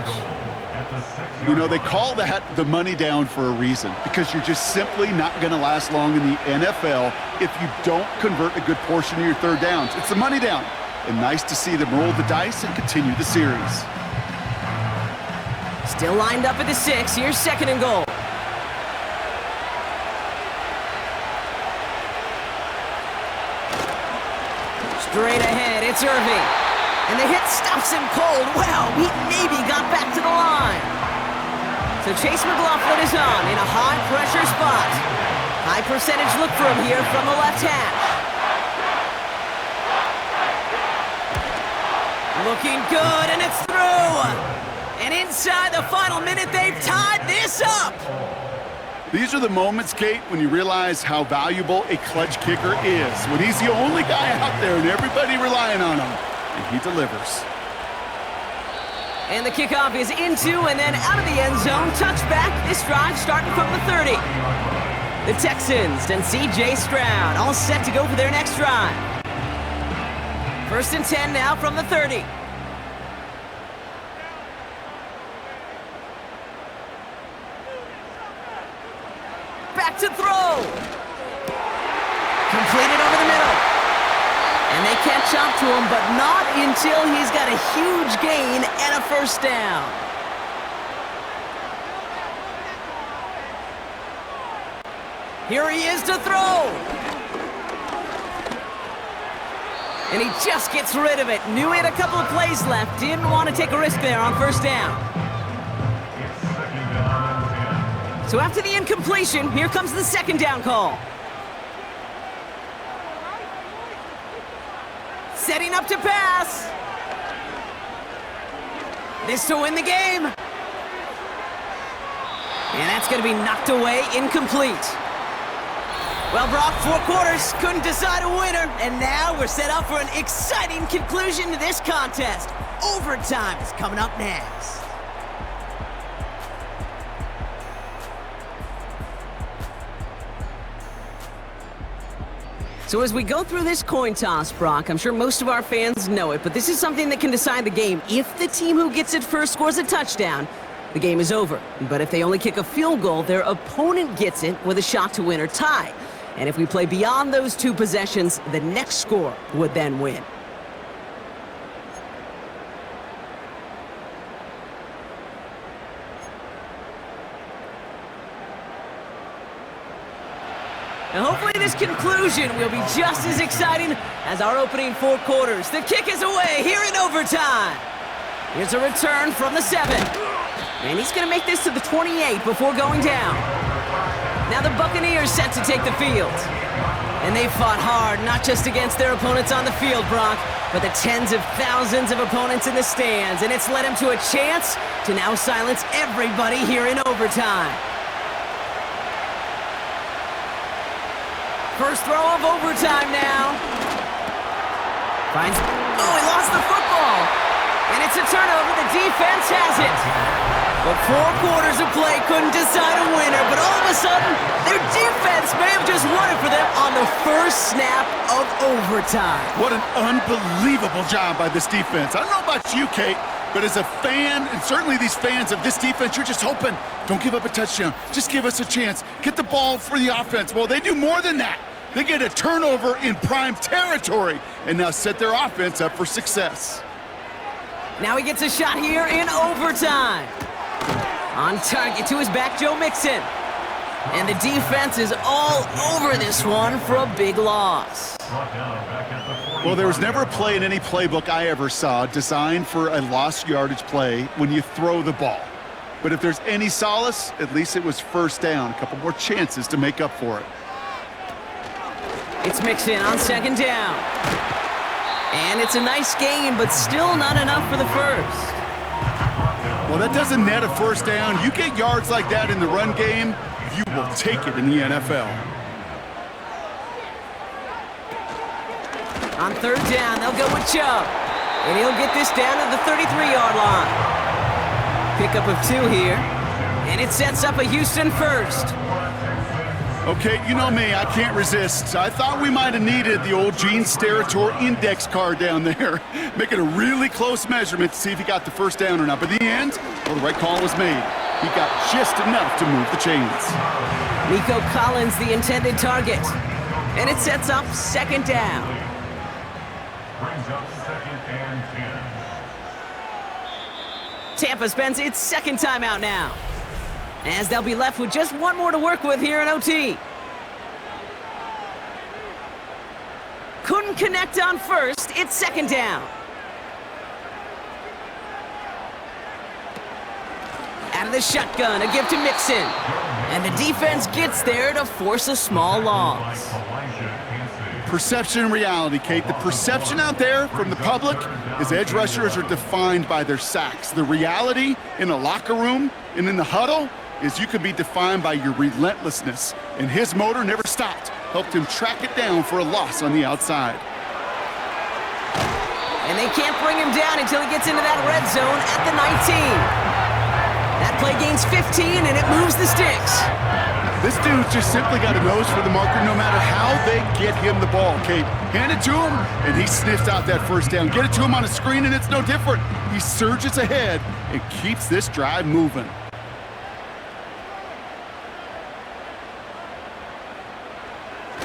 You know, they call that the money down for a reason, because you're just simply not going to last long in the NFL if you don't convert a good portion of your 3rd downs. It's the money down. And nice to see them roll the dice and continue the series. Still lined up at the 6. Here's 2nd and goal. Straight ahead, it's Irving. And the hit stops him cold. Wow, he maybe got back to the line. So Chase McLaughlin is on in a high-pressure spot. High percentage look for him here from the left hash. Looking good, and it's through. And inside the final minute, they've tied this up. These are the moments, Kate, when you realize how valuable a clutch kicker is. When he's the only guy out there and everybody relying on him, and he delivers. And the kickoff is into and then out of the end zone. Touchback. This drive starting from the 30. The Texans and C.J. Stroud all set to go for their next drive. 1st and 10 now from the 30. Back to throw. Completed over the middle. And they catch up to him, but not until he's got a huge gain and a first down. Here he is to throw. And he just gets rid of it. Knew he had a couple of plays left. Didn't want to take a risk there on first down. So after the incompletion, here comes the second down call. Setting up to pass. This to win the game. And that's going to be knocked away, incomplete. Well, Brock, 4 quarters, couldn't decide a winner, and now we're set up for an exciting conclusion to this contest. Overtime is coming up next. So as we go through this coin toss, Brock, I'm sure most of our fans know it, but this is something that can decide the game. If the team who gets it first scores a touchdown, the game is over. But if they only kick a field goal, their opponent gets it with a shot to win or tie. And if we play beyond those 2 possessions, the next score would then win. And hopefully this conclusion will be just as exciting as our opening 4 quarters. The kick is away here in overtime. Here's a return from the 7. And he's going to make this to the 28 before going down. Now the Buccaneers set to take the field. And they fought hard, not just against their opponents on the field, Brock, but the tens of thousands of opponents in the stands. And it's led them to a chance to now silence everybody here in overtime. First throw of overtime now. Finds, he lost the football. And it's a turnover, the defense has it. But 4 quarters of play couldn't decide a winner, but all of a sudden, their defense may have just won it for them on the first snap of overtime. What an unbelievable job by this defense. I don't know about you, Kate, but as a fan, and certainly these fans of this defense, you're just hoping, don't give up a touchdown. Just give us a chance. Get the ball for the offense. Well, they do more than that. They get a turnover in prime territory and now set their offense up for success. Now he gets a shot here in overtime. On target to his back, Joe Mixon. And the defense is all over this one for a big loss. Well, there was never a play in any playbook I ever saw designed for a lost yardage play when you throw the ball. But if there's any solace, at least it was first down. A couple more chances to make up for it. It's Mixon on second down. And it's a nice gain, but still not enough for the first. Well, that doesn't net a first down. You get yards like that in the run game, you will take it in the NFL. On third down, they'll go with Chubb. And he'll get this down to the 33-yard line. Pickup of 2 here. And it sets up a Houston first. Okay, you know me, I can't resist. I thought we might have needed the old Gene Steratore index card down there, making a really close measurement to see if he got the first down or not. But in the end, well, the right call was made. He got just enough to move the chains. Nico Collins, the intended target. And it sets up second down. Brings up 2nd and 10. Tampa spends its second timeout now, as they'll be left with just 1 more to work with here in OT. Couldn't connect on first. It's second down. Out of the shotgun, a give to Mixon. And the defense gets there to force a small loss. Perception and reality, Kate. The perception out there from the public is edge rushers are defined by their sacks. The reality in a locker room and in the huddle is you could be defined by your relentlessness. And his motor never stopped, helped him track it down for a loss on the outside. And they can't bring him down until he gets into that red zone at the 19. That play gains 15, and it moves the sticks. This dude's just simply got a nose for the marker no matter how they get him the ball, Kate. Hand it to him, and he sniffs out that first down. Get it to him on a screen, and it's no different. He surges ahead and keeps this drive moving.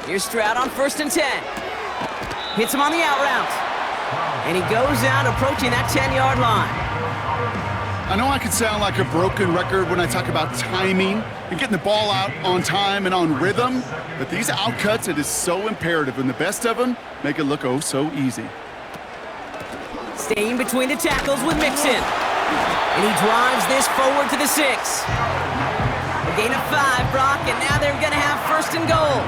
Here's Stroud on 1st and 10. Hits him on the out route. And he goes out approaching that 10-yard line. I know I can sound like a broken record when I talk about timing and getting the ball out on time and on rhythm, but these outcuts, it is so imperative, and the best of them make it look oh so easy. Staying between the tackles with Mixon. And he drives this forward to the 6. A gain of 5, Brock, and now they're going to have 1st and goal.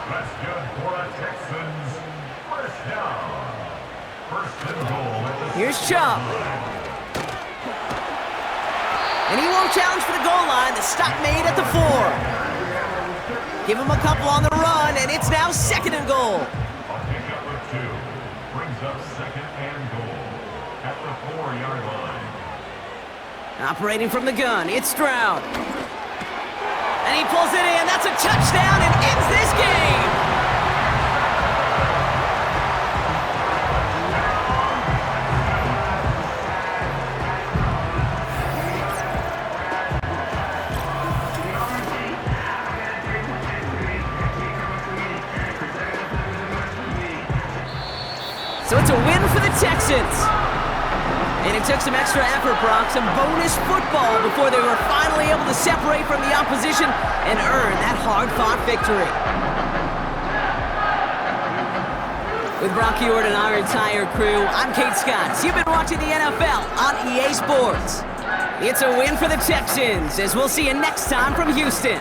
That's good for the Texans. First down. 1st and goal. Here's Chubb. And he won't challenge for the goal line. The stop made at the 4. Give him a couple on the run, and it's now 2nd and goal. A pickup of 2. Brings up 2nd and goal at the 4-yard line. Operating from the gun, it's Stroud. And he pulls it in. That's a touchdown and ends this game. So it's a win for the Texans. And it took some extra effort, Brock, some bonus football before they were finally able to separate from the opposition and earn that hard-fought victory. With Brock Ewart and our entire crew, I'm Kate Scott. You've been watching the NFL on EA Sports. It's a win for the Texans, as we'll see you next time from Houston.